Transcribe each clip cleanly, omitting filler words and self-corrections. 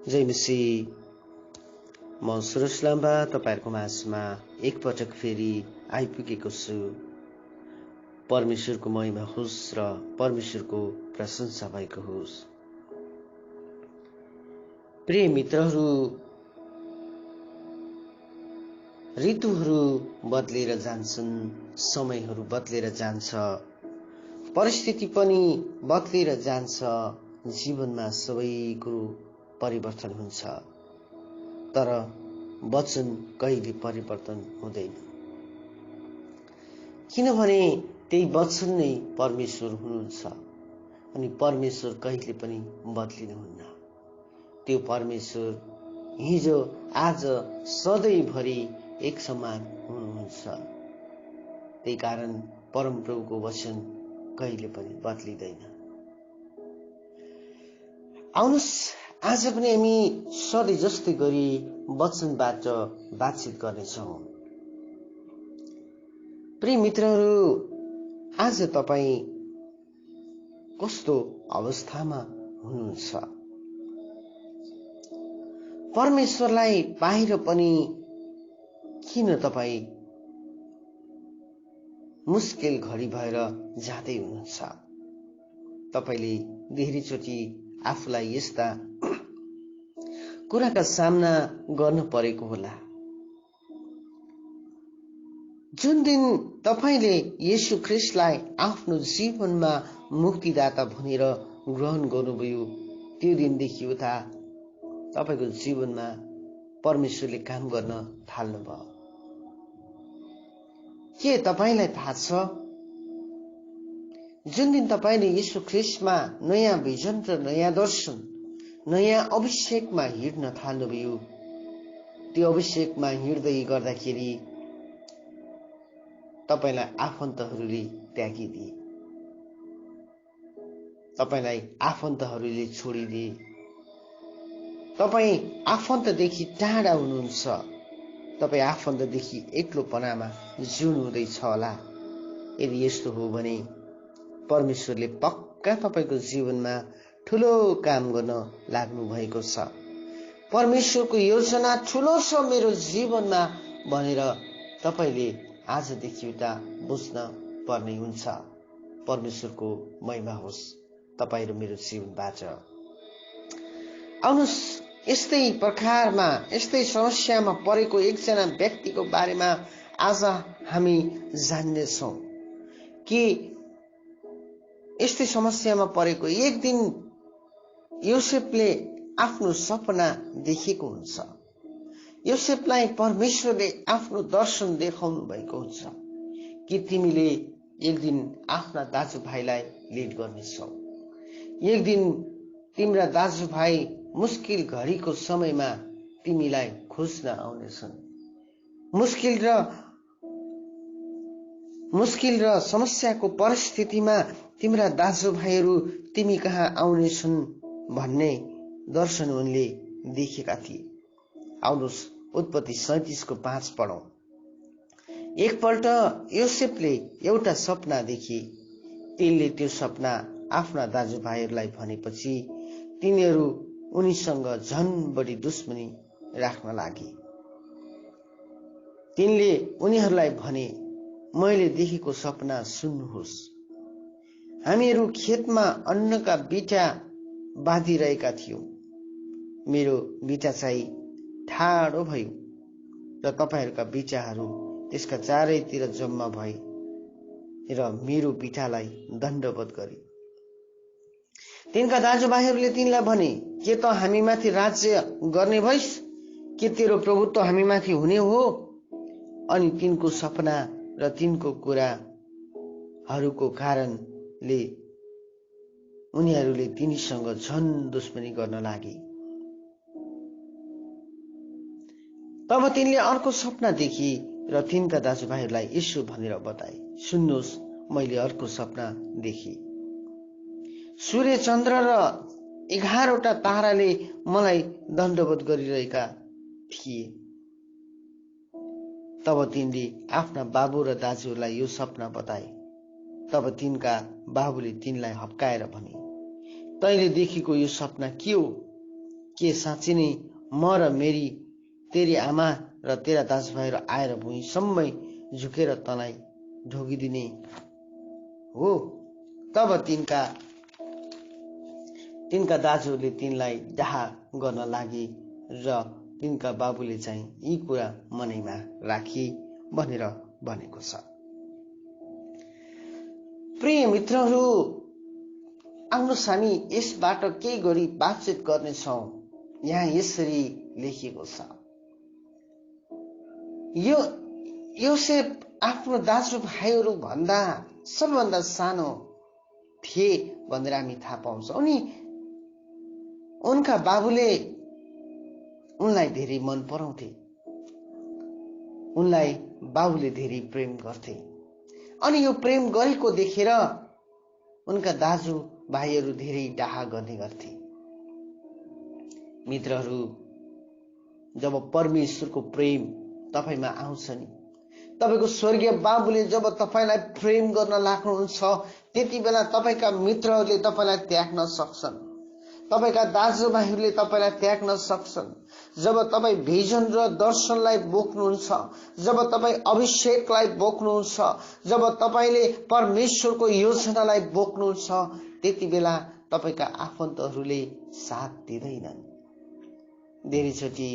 जय मसीह। म सुरज लाम्बा तपाईहरुको माझमा एकपटक फेरि आइपुगेको छु। परमेश्वरको महिमा होस् र परमेश्वरको प्रशंसा भएको होस्। प्रिय मित्रहरू, ऋतुहरू बदलेर जान्छन्, समयहरू बदलेर जान्छ, परिस्थिति पनि बदलेर जान्छ। जीवनमा सबै कुरो परिवर्तन हुन्छ, तर वचन कहिले परिवर्तन हुँदैन, किनभने त्यही वचन नै परमेश्वर हुनुहुन्छ अनि परमेश्वर कहिले पनि बदलिनुहुन्न। त्यो परमेश्वर हिजो आज सधैँभरि एक समान हुनुहुन्छ। त्यही कारण परमप्रभुको वचन कहिले पनि बदलिँदैन। आउनुस्, आज पनि हामी सधैँ जस्तै गरी वचनबाट बातचित गर्नेछौँ। प्रिय मित्रहरू, आज तपाईँ कस्तो अवस्थामा हुनुहुन्छ? परमेश्वरलाई बाहिर पनि किन तपाईँ मुस्किल घडी भएर जाँदै हुनुहुन्छ? तपाईले धेरैचोटि आफूलाई यस्ता कुराका सामना गर्न परेको होला। जुन दिन तपाईले येशू ख्रीष्टलाई आफ्नो जीवनमा मुक्तिदाता भनेर ग्रहण गर्नुभयो, त्यो दिनदेखि उता तपाईको जीवनमा परमेश्वरले काम गर्न थाल्नुभयो। के तपाईलाई थाहा छ? जुन दिन तपाईले येशू ख्रीष्टमा नयाँ भिजन र नयाँ दर्शन, नयाँ अभिषेकमा हिँड्न थाल्नुभयो, त्यो अभिषेकमा हिँड्दै गर्दाखेरि तपाईलाई आफन्तहरूले त्यागिदिए, तपाईलाई आफन्तहरूले छोडिदिए। तपाई आफन्तदेखि टाढा हुनुहुन्छ। तपाई आफन्तदेखि एक्लोपनामा जिउनु हुँदैछ होला। यदि यस्तो हो भने परमेश्वरले पक्का तपाईको जीवनमा ठूलो काम गर्न लाग्नु भएको छ। परमेश्वरको योजना ठूलो छ मेरो जीवनमा भनेर तपाईले आजदेखि उता बुझ्न पर्ने हुन्छ। परमेश्वरको महिमा होस् तपाई र मेरो जीवनबाट। आउनुस्, यस्तै प्रकारमा यस्तै समस्यामा परेको एकजना व्यक्तिको बारेमा आज हामी जान्नेछौँ कि यस्तै समस्यामा परेको एक दिन योसेफले आफ्नो सपना देखेको हुन्छ। योसेफलाई परमेश्वरले आफ्नो दर्शन देखाउनु भएको हुन्छ कि तिमीले एक दिन आफ्ना दाजुभाइलाई लिड गर्नेछौ। एक दिन तिम्रा दाजुभाइ मुस्किल घडीको समयमा तिमीलाई खोज्न आउनेछन्। मुस्किल र समस्याको परिस्थितिमा तिम्रा दाजुभाइहरू तिमी कहाँ आउनेछन् भन्ने दर्शन उनले देखेका थिए। आउनुस्, उत्पत्ति 37 को 5 पढौं। एकपल्ट योसेफले एउटा सपना देखे। तिनले त्यो सपना आफ्ना दाजुभाइहरूलाई भनेपछि तिनीहरू उनीसँग झन बढी दुश्मनी राख्न लागे। तिनले उनीहरूलाई भने, मैले देखेको सपना सुन्नुहोस्। हामीहरू खेतमा अन्नका बिटा बाँधिरहेका थियौं। मेरो बिटा चाहिँ ठाडो भयो र तपाईहरूका बिटाहरू त्यसका चारैतिर जम्मा भए र मेरो बिटालाई दण्डवत गरे। तिनका दाजुभाइहरूले तिनलाई भने, के त हामीमाथि राज्य गर्ने भइस? के तेरो प्रभुत्व हामीमाथि हुने हो? अनि तिनको सपना र तिनको कुराहरूको कारणले उनीहरूले तिनीसँग झन दुश्मनी गर्न लागे। तब तिनले अर्को सपना देखे र तिनका दाजुभाइहरूलाई यसो भनेर बताए, सुन्नुहोस्, मैले अर्को सपना देखे। सूर्य, चन्द्र र 11वटा ताराले मलाई दण्डवत गरिरहेका थिए। तब तिनले आफ्ना बाबु र दाजुलाई यो सपना बताए। तब तिनका बाबुले तिनलाई हप्काएर भने, तैले देखेको यो सपना के हो? के साँच्चै नै म र मेरी तेरी आमा र तेरा दाजुभाइहरू आएर भुइँसम्मै झुकेर तँलाई ढोगिदिने हो? तब तिनका दाजुहरूले तिनलाई डाहा गर्न लागे र तिनका बाबुले चाहिँ यी कुरा मनैमा राखे भनेर भनेको छ। प्रिय मित्रहरू, आउनुहोस् हामी यसबाट केही गरी बातचित गर्नेछौँ। यहाँ यसरी लेखिएको छ, योसेफ आफ्नो दाजुभाइहरू भन्दा सबैभन्दा सानो थिए भनेर हामी थाहा पाउँछौँ। अनि उनका बाबुले उनलाई धेरै मन पराउँथे, उनलाई बाबुले धेरै प्रेम गर्थे। अनि यो प्रेम गरेको देखेर उनका दाजुभाइहरू धेरै डाहा गर्ने गर्थे। मित्रहरू, जब परमेश्वरको प्रेम तपाईमा आउँछ नि, तपाईको स्वर्गीय बाबुले जब तपाईलाई प्रेम गर्न लाग्नुहुन्छ, त्यति बेला तपाईका मित्रहरूले तपाईलाई त्याग्न सक्छन्, तपाईका दाजुभाइहरूले तपाईलाई त्याग्न सक्छन्। जब तपाई भिजन र दर्शनलाई बोक्नुहुन्छ, जब तपाई अभिषेकलाई बोक्नुहुन्छ, जब तपाईले परमेश्वरको योजनालाई बोक्नुहुन्छ, त्यति बेला तपाईका आफन्तहरूले साथ दिँदैनन्। धेरैचोटि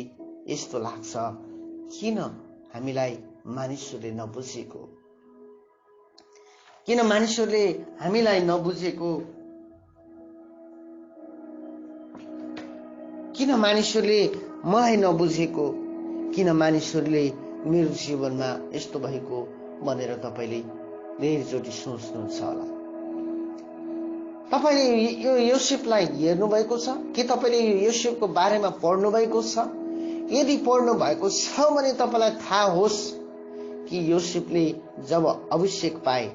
यस्तो लाग्छ, किन हामीलाई मानिसहरूले नबुझेको, किन मानिसहरूले हामीलाई नबुझेको, किन मानिसहरूले मलाई नबुझेको, किन मानिसहरूले मेरो जीवनमा यस्तो भएको भनेर तपाईले धेरैचोटि सोच्नुहुन्छ होला। तपाईले यो योसेफलाई हेर्नु भएको छ के? तपाईले यो योसेफको बारेमा पढ्नु भएको छ? यदि पढ्नु भएको छ भने तपाईलाई थाहा होस् कि योसेफले जब अभिषेक पाए,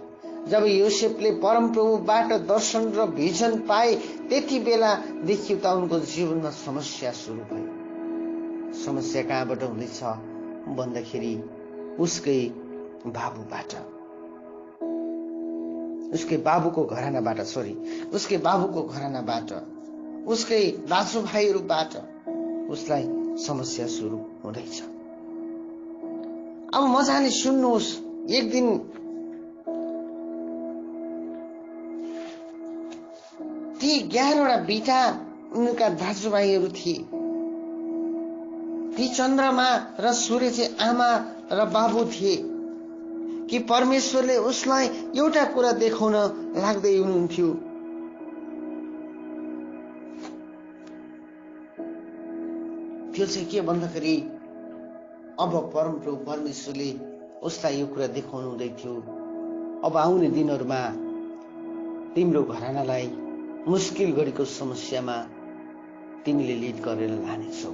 जब योसेफले परमप्रभुबाट दर्शन र भिजन पाए, त्यति बेलादेखि त उनको जीवनमा समस्या सुरु भयो। समस्या कहाँबाट हुँदैछ भन्दाखेरि उसकै बाबुबाट, उसकै बाबुको घरानाबाट, उसकै बाबुको घरानाबाट, उसकै दाजुभाइहरूबाट उसलाई समस्या सुरु हुँदैछ। अब मजाले सुन्नुहोस्, एक दिन ती 11वटा बिटा उनका दाजुभाइहरू थिए। ती चन्द्रमा र सूर्य चाहिँ आमा र बाबु थिए कि परमेश्वरले उसलाई एउटा कुरा देखाउन लाग्दै हुनुहुन्थ्यो। त्यो चाहिँ के भन्दाखेरि अब परमप्रभु परमेश्वरले उसलाई यो कुरा देखाउनु हुँदै थियो, अब आउने दिनहरूमा तिम्रो घरानालाई मुस्किल गरेको समस्यामा तिमीले लिड गरेर लानेछौ।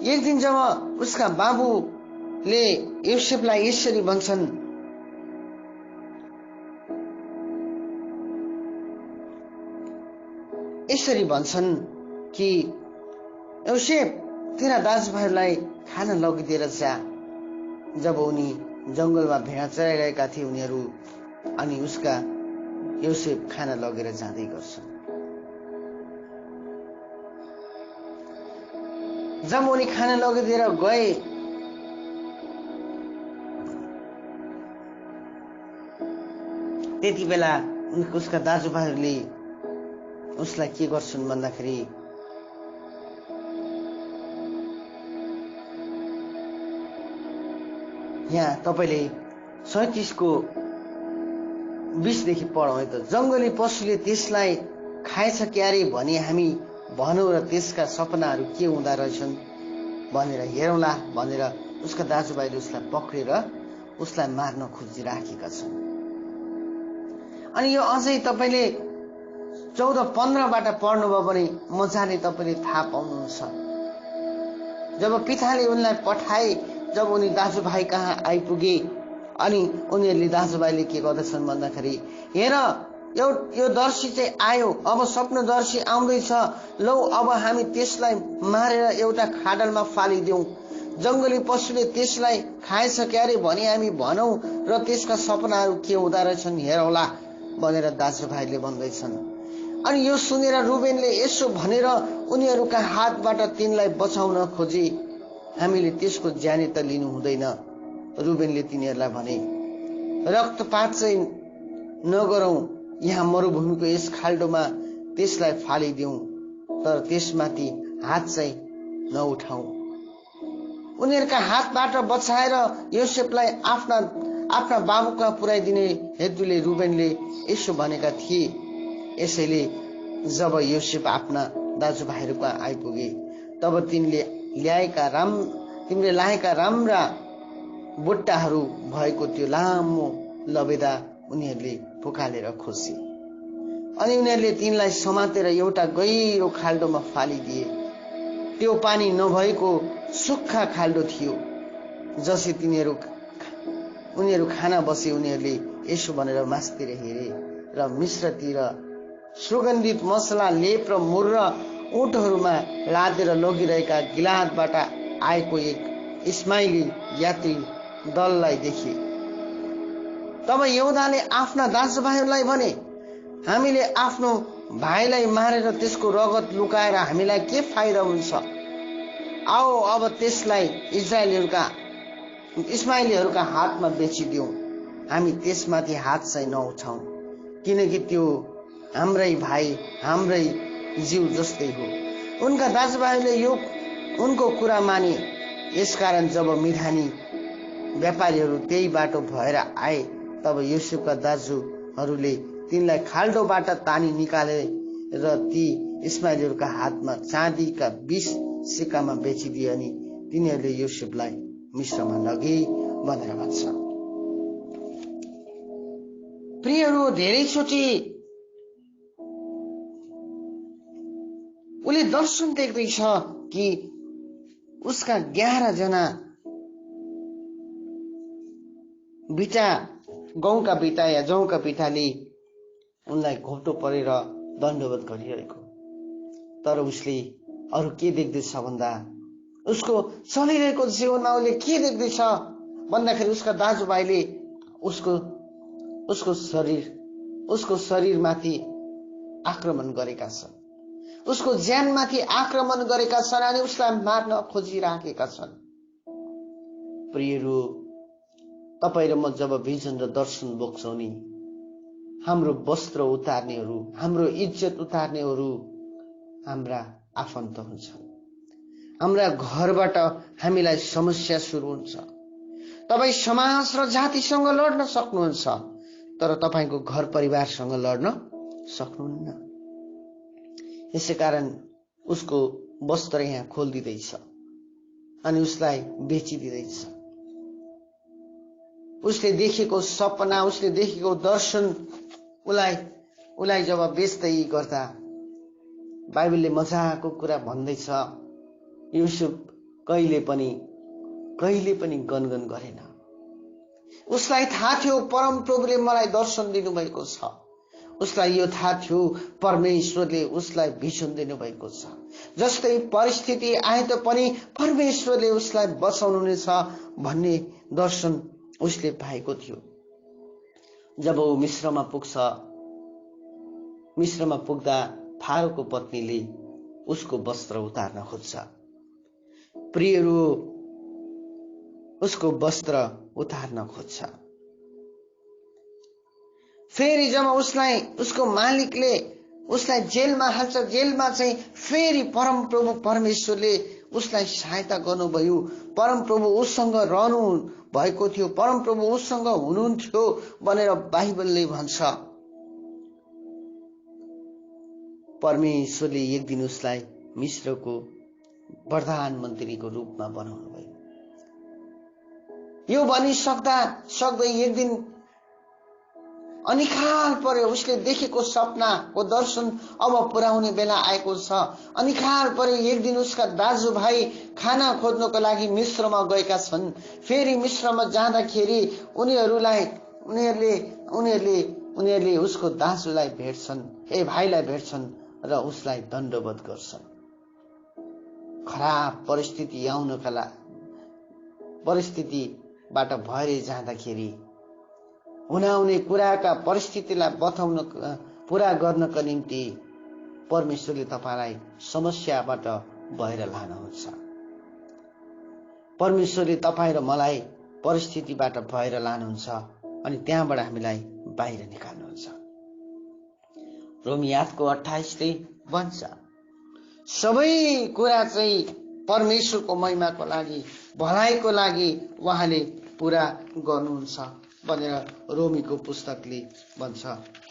एक दिन जब उसका बाबुले योसेफलाई यसरी भन्छन्, कि योसेफ तेरा दाजुभाइलाई खाना लगिदिएर जा। जब उनी जंगलमा भेडा चराइरहेका थिए उनीहरू, अनि उसका योसेफ खाना लगेर जाँदै गर्छन्। जब उनी खाना लगिदिएर गए, त्यति बेला उसका दाजुभाइहरूले उसलाई के गर्छन् भन्दाखेरि यहाँ तपाईले 37को 20 देखि पढौँ है त। जंगली पशुले त्यसलाई खाएछ क्यारे भने हामी भनौँ र त्यसका सपनाहरू के हुँदा रहेछन् भनेर हेरौँला भनेर उसका दाजुभाइले उसलाई पक्रेर उसलाई मार्न खोजिराखेका छन्। अनि यो अझै तपाईले 14-15बाट पढ्नुभयो भने मजाले तपाईले थाहा पाउनुहुन्छ। जब पिताले उनलाई पठाए, जब उनी दाजुभाइ कहाँ आइपुगे, अनि उनीहरूले दाजुभाइले के गर्दछन् भन्दाखेरि हेर यो दर्शी चाहिँ आयो, अब स्वप्नदर्शी आउँदैछ, लौ अब हामी त्यसलाई मारेर एउटा खाडलमा फालिदेऊ। जंगली पशुले त्यसलाई खाएछ क्यारे भने हामी भनौँ र त्यसका सपनाहरू के हुँदा रहेछन् हेरौला भनेर दाजुभाइले भन्दैछन्। अनि यो सुनेर रुबेनले यसो भनेर उनीहरूका हातबाट तिनलाई बचाउन खोजे। हामीले त्यसको ज्यानै त लिनु हुँदैन। रुबेनले तिनीहरूलाई भने, रक्तपात चाहिँ नगरौं, यहाँ मरुभूमिको यस खाल्डोमा त्यसलाई फालिदेऊ, तर त्यसमाथि हात चाहिँ नउठाऊ। उनीहरूका हातबाट बचाएर योसेफलाई आफ्ना बाबुका पुर्याइदिने हेतुले रुबेनले यसो भनेका थिए। यसैले जब योसेफ आफ्ना दाजुभाइहरूका आइपुगे, तब तिनले ल्याएका राम्रा बुट्टाहरू भएको त्यो लामो लबेदा उनीहरूले फुकालेर खोसे। अनि उनीहरूले तिनलाई समातेर एउटा गहिरो खाल्डोमा फालिदिए। त्यो पानी नभएको सुक्खा खाल्डो थियो। जसै उनीहरू खाना बसे, उनीहरूले यसो भनेर मास्तिर हेरे र मिश्रतिर सुगन्धित मसला, लेप र मुर्र ऊँटहरूमा लादेर लगिरहेका गिलादबाट आएको एक इस्माइली यात्री दललाई देखे। तब यहूदाले आफ्ना दाजुभाइहरूलाई भने, हामीले आफ्नो भाइलाई मारेर त्यसको रगत लुकाएर हामीलाई के फाइदा हुन्छ? आओ अब त्यसलाई इस्माइलीहरूका हातमा बेचिदिउँ। हामी त्यसमाथि हात चाहिँ नउठाउँ, किनकि त्यो हाम्रै भाइ, हाम्रै जीव जस्तै हो। उनका दाजुभाइले उनको कुरा माने। यसकारण जब मिधानी व्यापारीहरू त्यही बाटो भएर आए, तब युसुफका दाजुहरूले तिनलाई खाल्डोबाट तानी निकाले र ती इस्माइलीहरूका हातमा चाँदीका 20 सिक्कामा बेचिदिए। अनि तिनीहरूले युसुफलाई मिश्रमा लगे भनेर भन्छ। प्रियहरू, धेरैचोटि उसले दर्शन देख्दैछ कि उसका 11 जना बिटा, गहुँका बिटा या जौका बिटाले उनलाई घोप्टो परेर दण्डवत गरिरहेको। तर उसले अरू के देख्दैछ भन्दा, उसको चलिरहेको जीवनमा उसले के देख्दैछ भन्दाखेरि उसका दाजुभाइले उसको शरीरमाथि आक्रमण गरेका छन्, उसको ज्यानमाथि आक्रमण गरेका छन् अनि उसलाई मार्न खोजिराखेका छन्। प्रियहरू, तपाईँ र म जब भिजन र दर्शन बोक्छौं नि, हाम्रो वस्त्र उतार्नेहरू, हाम्रो इज्जत उतार्नेहरू हाम्रा आफन्त हुन्छन्। हाम्रा घरबाट हामीलाई समस्या सुरु हुन्छ। तपाईँ समाज र जातिसँग लड्न सक्नुहुन्छ, तर तपाईको घर परिवारसँग लड्न सक्नुहुन्न। यसैकारण उसको वस्त्र यहाँ खोलिदिँदैछ अनि उसलाई बेचिदिँदैछ। उसले देखेको सपना, उसले देखेको दर्शन उसलाई जब बेच्दै गर्दा बाइबलले मजाको कुरा भन्दैछ, युसुफ कहिले पनि गनगन गरेन। उसलाई थाहा थियो परम प्रभुले मलाई दर्शन दिनुभएको छ। उसलाई यो थाहा थियो परमेश्वरले उसलाई भिजन दिनुभएको छ। जस्तै परिस्थिति आए पनि परमेश्वरले उसलाई बचाउनुहुनेछ भन्ने दर्शन उसले पाएको थियो। जब ऊ मिश्रमा पुग्दा फारोको पत्नीले उसको वस्त्र उतार्न खोज्छ। प्रियहरू, उसको वस्त्र उतार्न खोज्छ। फेरि जब उसको मालिकले उसलाई जेलमा हाल्छ, जेलमा चाहिँ फेरि परम प्रभु परमेश्वरले उसलाई सहायता गर्नुभयो। परम प्रभु उसँग रहनु भएको थियो, परम प्रभु उसँग हुनुहुन्थ्यो भनेर बाइबलले भन्छ। परमेश्वरले एक दिन उसलाई मिश्रको प्रधानमन्त्रीको रूपमा बनाउनु भयो। यो भनी सक्दै एक दिन अनिकाल पर्यो। उसले देखेको सपनाको दर्शन अब पुर्याउने बेला आएको छ। अनिकाल पर्यो। एक दिन उसका दाजुभाइ खाना खोज्नको लागि मिश्रमा गएका छन्। फेरि मिश्रमा जाँदाखेरि उनीहरूले उसको दाजुलाई भेट्छन्, भाइलाई भेट्छन् र उसलाई दण्डवत गर्छन्। खराब परिस्थितिबाट भएर जाँदाखेरि हुनाउने कुराका परिस्थितिलाई बताउन पूरा गर्नका निम्ति परमेश्वरले तपाईलाई समस्याबाट बाहिर लानुहुन्छ। परमेश्वरले तपाईँ र मलाई परिस्थितिबाट बाहिर लानुहुन्छ अनि त्यहाँबाट हामीलाई बाहिर निकाल्नुहुन्छ। रोमी 8:28 भन्छ सबै कुरा चाहिँ परमेश्वरको महिमाको लागि भलाइको लागि उहाँले पूरा गर्नुहुन्छ भनेर रोमीको पुस्तकले भन्छ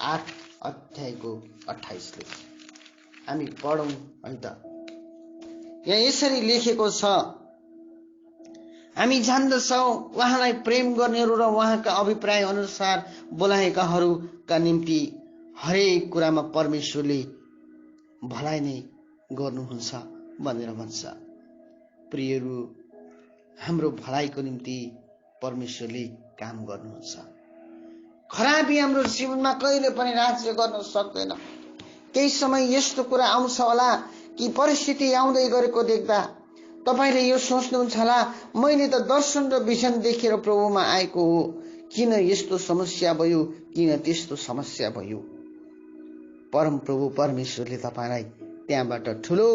8:28। हामी पढौं है त। यहाँ यसरी लेखेको छ हामी जान्दछौं उहाँलाई प्रेम गर्नेहरू र उहाँका अभिप्राय अनुसार बोलाएकाहरूका निम्ति हरेक कुरामा परमेश्वरले भलाइ नै गर्नुहुन्छ भनेर भन्छ। प्रियहरू, हाम्रो भलाइको निम्ति परमेश्वरले काम गर्नुहुन्छ। खराबी हाम्रो जीवनमा कहिले पनि राज्य गर्न सक्दैन। केही समय यस्तो कुरा आउँछ होला कि परिस्थिति आउँदै गरेको देख्दा तपाईले यो सोच्नुहुन्छ होला मैले त दर्शन र विजन देखेर प्रभुमा आएको हो, किन यस्तो समस्या भयो, किन त्यस्तो समस्या भयो। परम प्रभु परमेश्वरले तपाईलाई त्यहाँबाट ठूलो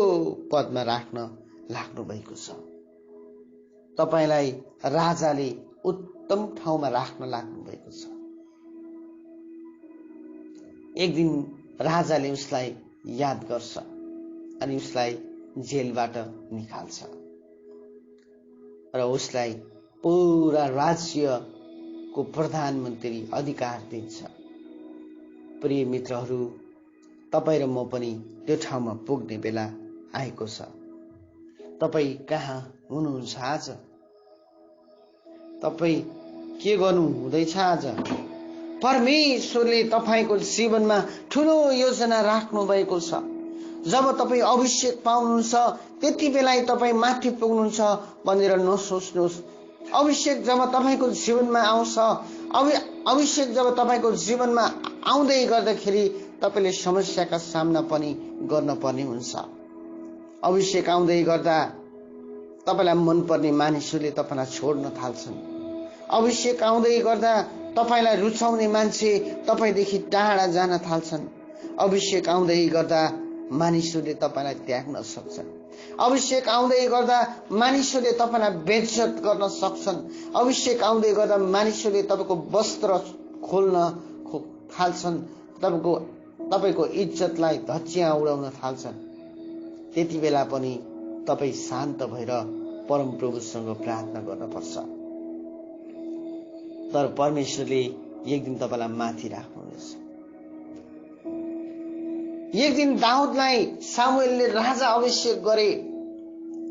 पदमा राख्न लाग्नु भएको छ। तपाईलाई राजाले उत्तम ठाउँमा राख्न लाग्नु भएको छ। एक दिन राजाले उसलाई याद गर्छ अनि उसलाई जेलबाट निकाल्छ र उसलाई पूरा राज्यको प्रधानमन्त्री अधिकार दिन्छ। प्रिय मित्रहरू, तपाई र म पनि त्यो ठाउँमा पुग्ने बेला आएको छ। तपाई कहाँ हुनुहुन्छ आज? तपाई के गर्नु हुँदैछ आज? परमेश्वरले तपाईको जीवनमा ठूलो योजना राख्नु भएको छ। जब तपाई अभिषेक पाउनुहुन्छ त्यति बेला तपाई माथि पुग्नुहुन्छ भनेर नसोच्नुहोस्। अभिषेक जब तपाईको जीवनमा आउँछ, अभिषेक जब तपाईको जीवनमा आउँदै गर्दाखेरि तपाईले समस्याका सामना पनि गर्न पर्ने हुन्छ। अभिषेक आउँदै गर्दा तपाईलाई मनपर्ने मानिसहरूले तपाईलाई छोड्न थाल्छन्। अभिषेक आउँदै गर्दा तपाईलाई रुचाउने मान्छे तपाईदेखि टाढा जान थाल्छन्। अभिषेक आउँदै गर्दा मानिसहरूले तपाईलाई त्याग्न सक्छन्। अभिषेक आउँदै गर्दा मानिसहरूले तपाईलाई बेइज्जत गर्न सक्छन्। अभिषेक आउँदै गर्दा मानिसहरूले तपाईको वस्त्र खोल्न थाल्छन्। तपाईको इज्जतलाई धच्चिया उडाउन थाल्छन्। त्यति बेला पनि तपाई शान्त भएर परम प्रभुसँग प्रार्थना गर्नुपर्छ। तर परमेश्वरले एक दिन तपाईलाई माथि राख्नुहुनेछ। एक दिन दाउदलाई सामुएलले राजा अभिषेक गरे।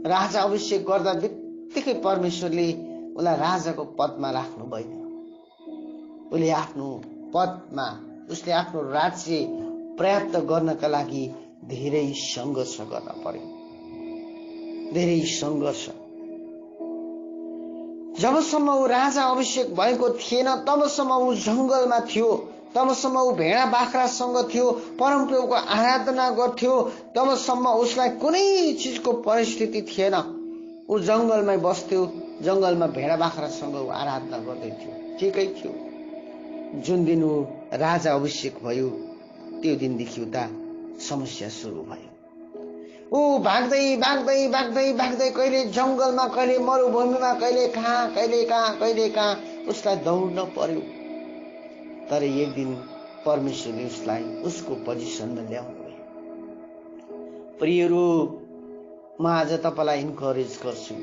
राजा अभिषेक गर्दा बित्तिकै परमेश्वरले उलाई राजाको पदमा राख्नु भएन। उसले आफ्नो पदमा उसले आफ्नो राज्य प्राप्त गर्नका लागि धेरै संघर्ष गर्न पर्यो। धेरै संघर्ष। जबसम्म ऊ राजा अभिषेक भएको थिएन तबसम्म ऊ जंगलमा थियो। तबसम्म ऊ भेडा बाख्रासँग थियो, परमप्रभुको आराधना गर्थ्यो। तबसम्म उसलाई कुनै चीजको परिस्थिति थिएन। ऊ जंगलमै बस्थ्यो, जंगलमा भेडा बाख्रासँग ऊ आराधना गर्दै थियो। ठिकै थियो। जुन दिन ऊ राजा अभिषेक भयो त्यो दिनदेखि उता समस्या सुरु भयो। ऊ भाग्दै भाग्दै भाग्दै भाग्दै कहिले जंगलमा, कहिले मरुभूमिमा, कहिले कहाँ उसलाई दौड्न पर्यो। तर एक दिन परमेश्वरले उसलाई उसको पोजिसनमा ल्याउनु भयो। प्रियहरू, म आज तपाईलाई इन्करेज गर्छु।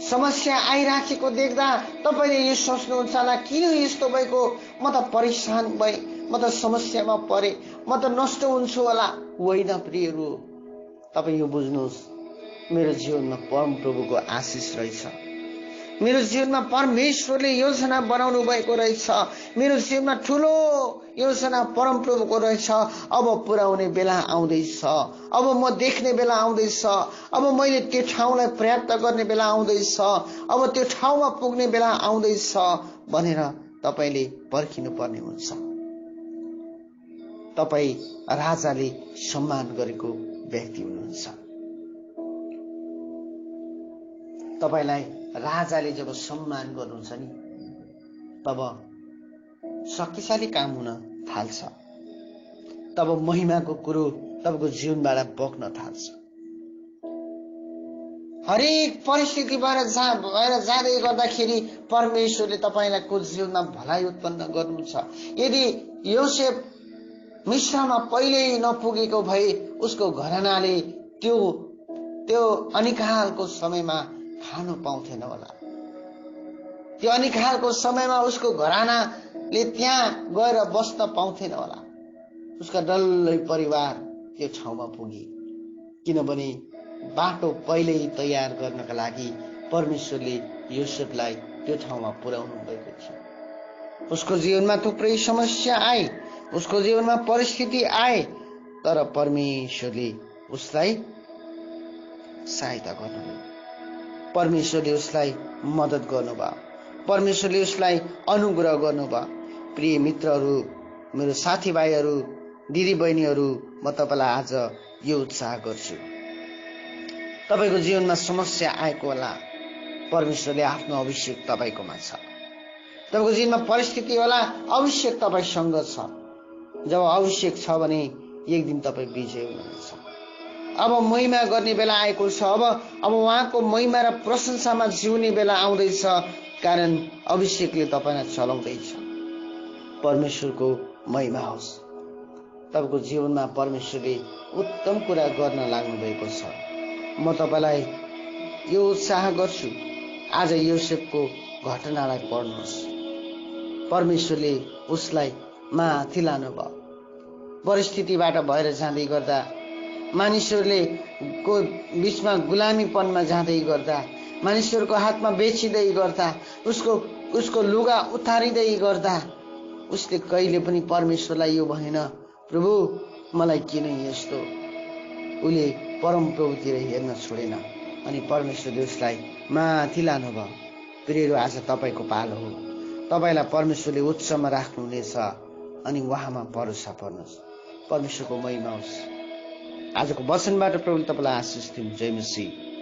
समस्या आइराखेको देख्दा तपाईले यो सोच्नुहुन्छ होला किन यस्तो भएको, म त परेशान भए, म त समस्यामा परे, म त नष्ट हुन्छु होला। होइन प्रियहरू, तपाई यो बुझ्नुहोस्, मेरो जीवनमा परम प्रभुको आशिष रहेछ। मेरो जीवनमा परमेश्वरले योजना बनाउनु भएको रहेछ। मेरो जीवनमा ठूलो योजना परम प्रभुको रहेछ। अब पूरा हुने बेला आउँदैछ। अब म देख्ने बेला आउँदैछ। अब मैले त्यो ठाउँलाई प्राप्त गर्ने बेला आउँदैछ। अब त्यो ठाउँमा पुग्ने बेला आउँदैछ भनेर तपाईले पर्खिनु पर्ने हुन्छ। तपाई राजाले सम्मान गरेको व्यक्ति हुनुहुन्छ। तपाईलाई राजाले जब सम्मान गर्नुहुन्छ नि तब शक्तिशाली काम हुन थाल्छ। तब महिमाको कुरो तपाईँको जीवनबाट बग्न थाल्छ। हरेक परिस्थिति भएर जाँदै गर्दाखेरि परमेश्वरले तपाईँको जीवनमा भलाइ उत्पन्न गर्नुहुन्छ। यदि योसेफ मिस्रमा पहिल्यै नपुगेको भए उसको घरानाले त्यो अनिकालको समयमा खानु पाउँथेन होला। त्यो अनिकालको समयमा उसको घरानाले त्यहाँ गएर बस्न पाउँथेन होला। उसका डल्लै परिवार त्यो ठाउँमा पुगे, किनभने बाटो पहिल्यै तयार गर्नका लागि परमेश्वरले योसेफलाई त्यो ठाउँमा पुर्याउनु भएको थियो। उसको जीवनमा थुप्रै समस्या आए, उसको जीवनमा परिस्थिति आए, तर परमेश्वरले उसलाई सहायता गर्नुभयो। परमेश्वरले उसलाई मद्दत गर्नुभयो। परमेश्वरले उसलाई अनुग्रह गर्नुभयो। प्रिय मित्रहरू, मेरो साथीभाइहरू, दिदीबहिनीहरू, म तपाईलाई आज यो उत्साह गर्छु। तपाईको जीवनमा समस्या आएको होला, परमेश्वरले आफ्नो अभिषेक तपाईकोमा छ। तपाईको जीवनमा परिस्थिति होला, अभिषेक तपाईसँग छ। जब अभिषेक छ भने एक दिन तपाईँ विजय हुनुहुन्छ। अब महिमा गर्ने बेला आएको छ। अब उहाँको महिमा र प्रशंसामा जिउने बेला आउँदैछ, कारण अभिषेकले तपाईलाई चलाउँदैछ। परमेश्वरको महिमा होस्। तपाईको जीवनमा परमेश्वरले उत्तम कुरा गर्न लाग्नु भएको छ। म तपाईलाई यो उत्साह गर्छु, आज योसेफको घटनालाई पढ्नुहोस्। परमेश्वरले उसलाई माथि लानुभयो। परिस्थितिबाट भएर जाँदै गर्दा, मानिसहरूले को बीचमा गुलामीपनमा जाँदै गर्दा, मानिसहरूको हातमा बेचिँदै गर्दा, उसको लुगा उतारिँदै गर्दा, उसले कहिले पनि परमेश्वरलाई यो भनेन, प्रभु मलाई किन यस्तो। उसले परम प्रभुतिर हेर्न छोडेन अनि परमेश्वरले उसलाई माथि लानुभयो। प्रियहरू, आज तपाईको पालो हो। तपाईलाई परमेश्वरले उच्चमा राख्नुहुनेछ अनि उहाँमा भरोसा पर्नुहोस्। परमेश्वरको महिमा होस्। आजको वचनबाट प्रभुले तपाईलाई आशीष दिनु। जय मसीह।